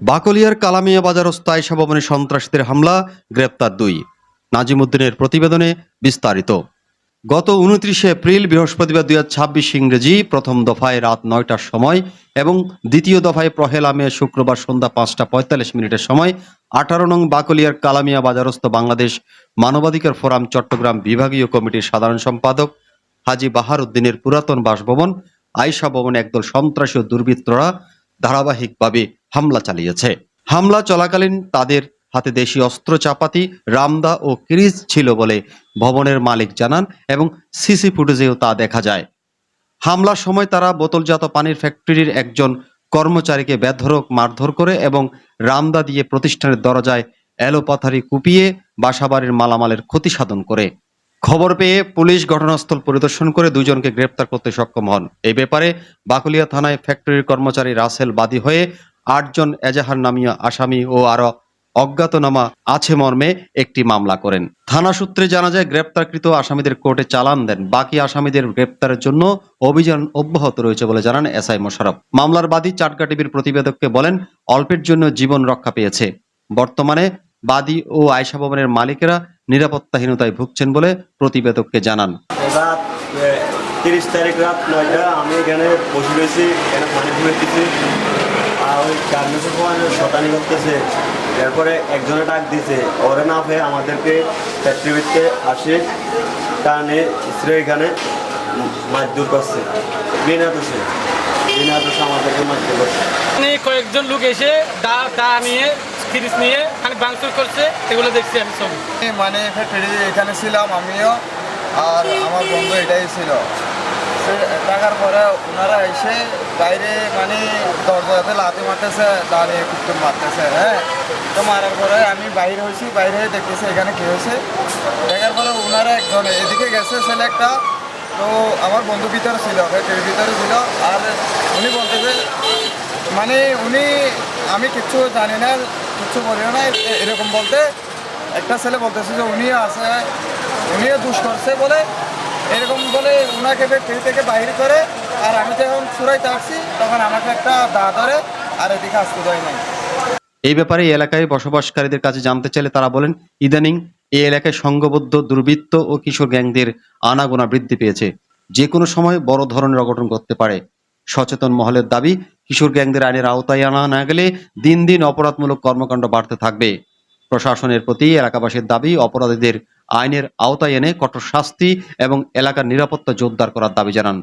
বাকলিয়ার কালামিয়া বাজারস্থ আয়েশা ভবনে সন্ত্রাসীদের হামলা, গ্রেপ্তার ২। নাজিমুদ্দিনের প্রতিবেদনে বিস্তারিত। গত ২৯ এপ্রিল বৃহস্পতিবার ২০২৬ ইংরেজি প্রথম দফায় রাত ৯টার সময় এবং দ্বিতীয় দফায় পহেলা মে শুক্রবার সন্ধ্যা ৫টা ৪৫ মিনিটের সময় ১৮ নং বাকলিয়ার কালামিয়া বাজারস্থ বাংলাদেশ মানবাধিকার ফোরাম চট্টগ্রাম বিভাগীয় কমিটির সাধারণ সম্পাদক হাজী বাহার উদ্দিনের পুরাতন বাসভবন আয়েশা ভবনে একদল সন্ত্রাসী ও দুর্বৃত্তরা ধারাবাহিকভাবে হামলা চালিয়েছে। হামলা চলাকালীন তাদের হাতে দেশীয় অস্ত্র, চাপাতি, রামদা ও ক্রিজ ছিল বলে ভবনের মালিক জানান এবং সিসি ফুটেজেও তা দেখা যায়। হামলার সময় তারা বোতলজাত পানির ফ্যাক্টরির একজন কর্মচারীকে বেধড়ক মারধর করে এবং রামদা দিয়ে প্রতিষ্ঠানের দরজায় এলোপাথারি কুপিয়ে বাসাবাড়ির মালামালের ক্ষতি সাধন করে। খবর পেয়ে পুলিশ ঘটনাস্থল পরিদর্শন করে দুজনকে গ্রেপ্তার করতে সক্ষম হন। এই ব্যাপারে বাকলিয়া থানায় ফ্যাক্টরির কর্মচারী রাসেল বাদী হয়ে ৮ জন এজাহার নামীয় আসামি ও আরো অজ্ঞাতনামা আছে মর্মে একটি মামলা করেন। থানা সূত্রে জানা যায়, গ্রেপ্তারকৃত আসামিদের কোর্টে চালান দেন। বাকি আসামিদের গ্রেপ্তারের জন্য অভিযান অব্যাহত রয়েছে বলে জানান এসআই মোশাররফ। মামলার বাদী চাটগা টিভির প্রতিবেদককে বলেন, অল্পের জন্য জীবন রক্ষা পেয়েছে। বর্তমানে বাদী ও আয়েশা ভবনের মালিকেরা নিরাপত্তাহীনতায় ভুগছেন বলে প্রতিবেদককে জানান। রাত ৩০ তারিখ রাত ৯টা আমি এখানে বসে রয়েছি, এখানে পানি ফুয়েছি আর ওই গার্মেন্টসের সময় শতানি করতেছে। এরপরে একজনে ডাক দিছে, ওরে না পেয়ে আমাদেরকে ফ্যাক্টরিতে আসে কারণে স্ত্রী এখানে মারধর করছে, বিনা দোষে আমাদেরকে মারধর করছে। কয়েকজন লোক এসে দা নিয়ে ফ্রিজ নিয়ে খালি ভাঙচুর করছে, এগুলো দেখছি আমি সব। মানে ফ্যাক্টরি এখানে ছিলাম আমিও আর আমার বন্ধু এটাই ছিল। টাকার পরে ওনারা এসে বাইরে মানে দরজাতে লাথি মারতেছে, দাঁড়িয়ে কুটুম মারতেছে। হ্যাঁ, তো মারার পরে আমি বাইরে হয়েছি, বাইরে হয়ে দেখতেছি এখানে কী হয়েছে। দেখার পরে ওনারা একজন এদিকে গেছে ছেলে একটা, তো আমার বন্ধু ভিতরে ছিল, ফ্যাক্টরির ভিতরে ছিল। আর উনি বলতেছে মানে আমি কিচ্ছু জানি না, কিচ্ছু বলিও না এরকম বলতে। একটা ছেলে বলতেছে যে উনিও দুষ করছে বলে এরকম বলে ওনাকে ফ্যাক্টরি থেকে বাইরে করে। আর আমি যখন চুরাইতে আসছি তখন আমাকে একটা দা ধরে আর এদিকে আসতে দেয় নাই। এই ব্যাপারে এলাকায় বসবাসকারীদের কাছে জানতে চাইলে তারা বলেন, ইদানিং এই এলাকায় সংঘবদ্ধ দুর্বৃত্ত ও কিশোর গ্যাংদের আনাগোনা বৃদ্ধি পেয়েছে। যে কোনো সময় বড় ধরনের অঘটন ঘটতে পারে। সচেতন মহলের দাবি, কিশোর গ্যাংদের আইনের আওতায় আনা না গেলে দিন দিন অপরাধমূলক কর্মকাণ্ড বাড়তে থাকবে। প্রশাসনের প্রতি এলাকাবাসীর দাবি, অপরাধীদের আইনের আওতায় এনে কঠোর শাস্তি এবং এলাকার নিরাপত্তা জোরদার করার দাবি জানান।